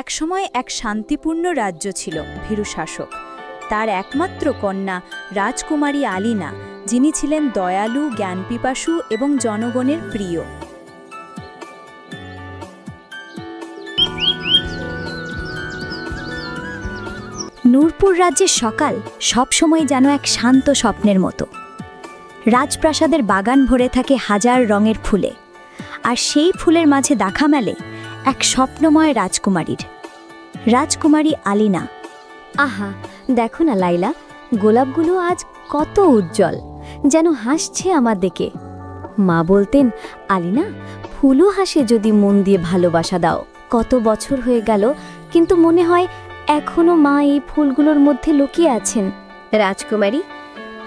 একসময় এক শান্তিপূর্ণ রাজ্য ছিল ভীরু শাসক। তার একমাত্র কন্যা রাজকুমারী আলিনা, যিনি ছিলেন দয়ালু, জ্ঞানপিপাসু এবং জনগণের প্রিয়। নূরপুর রাজ্যের সকাল সবসময় যেন এক শান্ত স্বপ্নের মতো। রাজপ্রাসাদের বাগান ভরে থাকে হাজার রঙের ফুলে, আর সেই ফুলের মাঝে দেখা মেলে এক স্বপ্নময় রাজকুমারীর, রাজকুমারী আলিনা। আহা, দেখো না লাইলা, গোলাপগুলো আজ কত উজ্জ্বল, যেন হাসছে আমার দিকে। মা বলতেন, আলিনা, ফুলও হাসে যদি মন দিয়ে ভালোবাসা দাও। কত বছর হয়ে গেল, কিন্তু মনে হয় এখনো মা এই ফুলগুলোর মধ্যে লুকিয়ে আছেন। রাজকুমারী,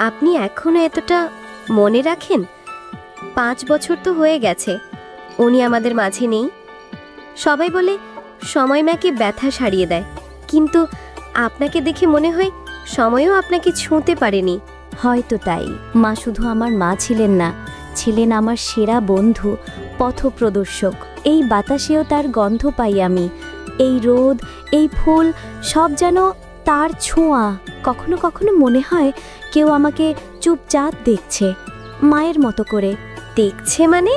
আপনি এখনো এতটা মনে রাখেন? 5 বছর তো হয়ে গেছে উনি আমাদের মাঝে নেই। সবাই বলে সময় নাকি ব্যথা সারিয়ে দেয়, কিন্তু আপনাকে দেখে মনে হয় সময়ও আপনাকে ছুঁতে পারেনি। হয়তো তাই। মা শুধু আমার মা ছিলেন না, ছিলেন আমার সেরা বন্ধু, পথপ্রদর্শক। এই বাতাসেও তার গন্ধ পাই আমি, এই রোদ, এই ফুল, সব যেন তার ছোঁয়া। কখনো কখনো মনে হয় কেউ আমাকে চুপচাপ দেখছে, মায়ের মতো করে। দেখছে মানে?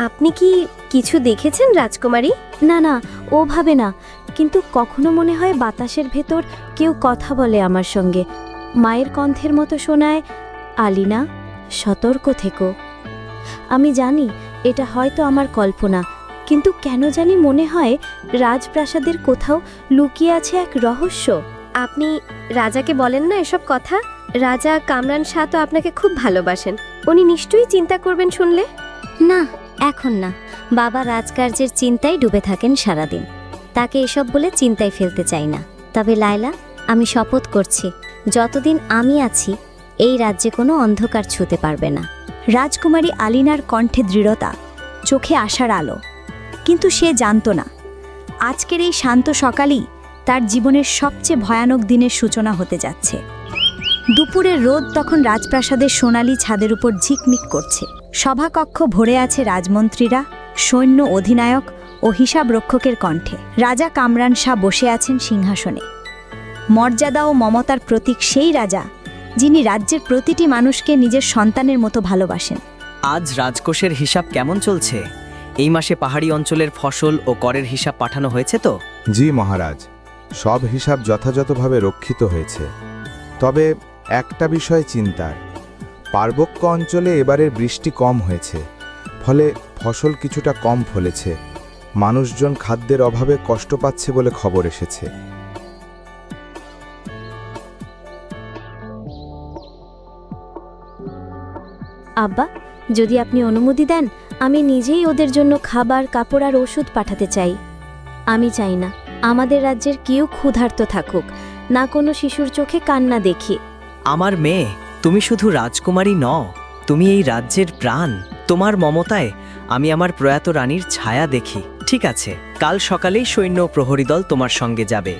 আপনি কি কিছু দেখেছেন রাজকুমারী? না না, ওভাবে না, কিন্তু কখনো মনে হয় বাতাসের ভেতর কেউ কথা বলে আমার সঙ্গে, মায়ের কণ্ঠের মতো শোনায়, আলিনা, সতর্ক থেকো। আমি জানি এটা হয়তো আমার কল্পনা, কিন্তু কেন জানি মনে হয় রাজপ্রাসাদের কোথাও লুকিয়ে আছে এক রহস্য। আপনি রাজাকে বলেন না এসব কথা? রাজা কামরান শাহ তো আপনাকে খুব ভালোবাসেন, উনি নিশ্চয়ই চিন্তা করবেন শুনলে। না, এখন না। বাবা রাজকার্যের চিন্তায় ডুবে থাকেন সারাদিন, তাকে এসব বলে চিন্তায় ফেলতে চাই না। তবে লায়লা, আমি শপথ করছি, যতদিন আমি আছি এই রাজ্যে কোনো অন্ধকার ছুঁতে পারবে না। রাজকুমারী আলিনার কণ্ঠে দৃঢ়তা, চোখে আশার আলো, কিন্তু সে জানত না আজকের এই শান্ত সকালই তার জীবনের সবচেয়ে ভয়ানক দিনের সূচনা হতে যাচ্ছে। দুপুরের রোদ তখন রাজপ্রাসাদের সোনালি ছাদের উপর ঝিকমিক করছে। সভাকক্ষ ভরে আছে রাজমন্ত্রীরা, সৈন্য, অধিনায়ক ও হিসাব রক্ষকের কণ্ঠে। রাজা কামরান শাহ বসে আছেন সিংহাসনে, মর্যাদা ও মমতার প্রতীক সেই রাজা যিনি রাজ্যের প্রতিটি মানুষকে নিজের সন্তানের মতো ভালোবাসেন। আজ রাজকোষের হিসাব কেমন চলছে? এই মাসে পাহাড়ি অঞ্চলের ফসল ও করের হিসাব পাঠানো হয়েছে তো? জি মহারাজ, সব হিসাব যথাযথভাবে রক্ষিত হয়েছে। তবে একটা বিষয় চিন্তার, পার্বত্য অঞ্চলে এবারের বৃষ্টি কম হয়েছে, ফলে ফসল কিছুটা কম ফলেছে। মানুষজন খাদ্যের অভাবে কষ্ট পাচ্ছে বলে খবর এসেছে। আব্বা, যদি আপনি অনুমতি দেন, আমি নিজেই ওদের জন্য খাবার, কাপড় আর ওষুধ পাঠাতে চাই। আমি চাই না আমাদের রাজ্যের কেউ ক্ষুধার্ত থাকুক, না কোনো শিশুর চোখে কান্না দেখি। আমার মেয়ে, তুমি শুধু রাজকুমারী নও, তুমি এই রাজ্যের প্রাণ। তোমার মমতায় আমি আমার প্রয়াত রানীর ছায়া দেখি। ঠিক আছে, কাল সকালেই সৈন্য ও প্রহরী দল তোমার সঙ্গে যাবে।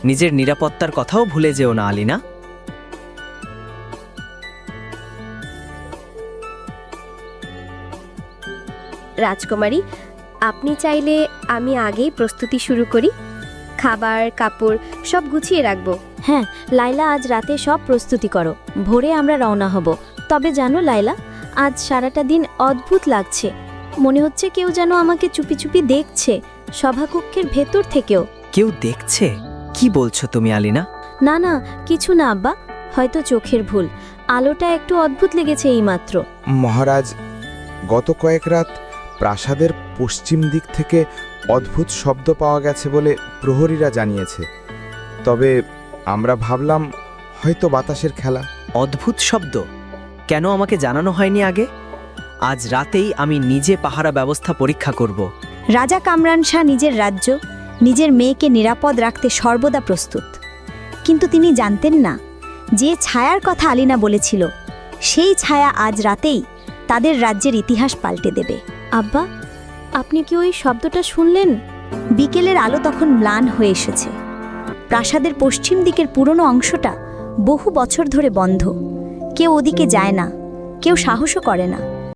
নিজের নিরাপত্তার কথাও ভুলে যেও না, আলিনা। রাজকুমারী, আপনি চাইলে আমি আগেই প্রস্তুতি শুরু করি, খাবার, কাপড় সব গুছিয়ে রাখবো। হ্যাঁ লাইলা, আজ রাতে সব প্রস্তুতি করো, ভোরে আমরা রওনা হব। তবে জানো লাইলা, আজ সারাটা দিন অদ্ভুত লাগছে, মনে হচ্ছে কেউ যেন আমাকে চুপি চুপি দেখছে, সভাকক্ষের ভেতর থেকেও। কেউ দেখছে? কি বলছো তুমি আলিনা? না না, কিছু না আব্বা, হয়তো চোখের ভুল, আলোটা একটু অদ্ভুত লেগেছে এইমাত্র। মহারাজ, গত কয়েক রাত প্রাসাদের পশ্চিম দিক থেকে অদ্ভুত শব্দ পাওয়া গেছে বলে প্রহরীরা জানিয়েছে। তবে আমরা ভাবলাম হয়তো বাতাসের খেলা। অদ্ভুত শব্দ? কেন আমাকে জানানো হয়নি আগে? আজ রাতেই আমি নিজে পাহারা ব্যবস্থা পরীক্ষা করব। রাজা কামরান শাহ নিজের রাজ্য, নিজের মেয়েকে নিরাপদ রাখতে সর্বদা প্রস্তুত, কিন্তু তিনি জানতেন না যে ছায়ার কথা আলিনা বলেছিল, সেই ছায়া আজ রাতেই তাদের রাজ্যের ইতিহাস পাল্টে দেবে। আব্বা, আপনি কি ওই শব্দটা শুনলেন? বিকেলের আলো তখন ম্লান হয়ে এসেছে। প্রাসাদের পশ্চিম দিকের পুরনো অংশটা বহু বছর ধরে বন্ধ, কেউ ওদিকে যায় না, কেউ সাহসও করে না।